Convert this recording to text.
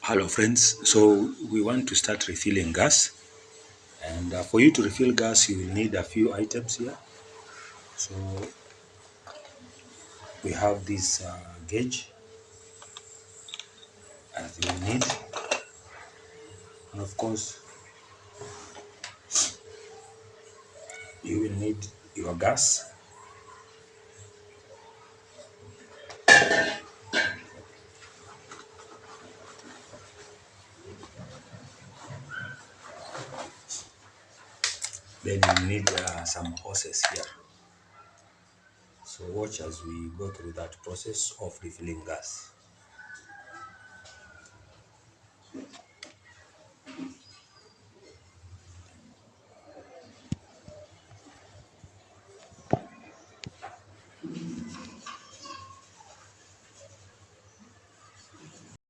Hello friends, so we want to start refilling gas, and for you to refill gas you will need a few items here. So we have this gauge as you will need, and of course you will need your gas. Then you will need some hoses here. So watch as we go through that process of refilling gas.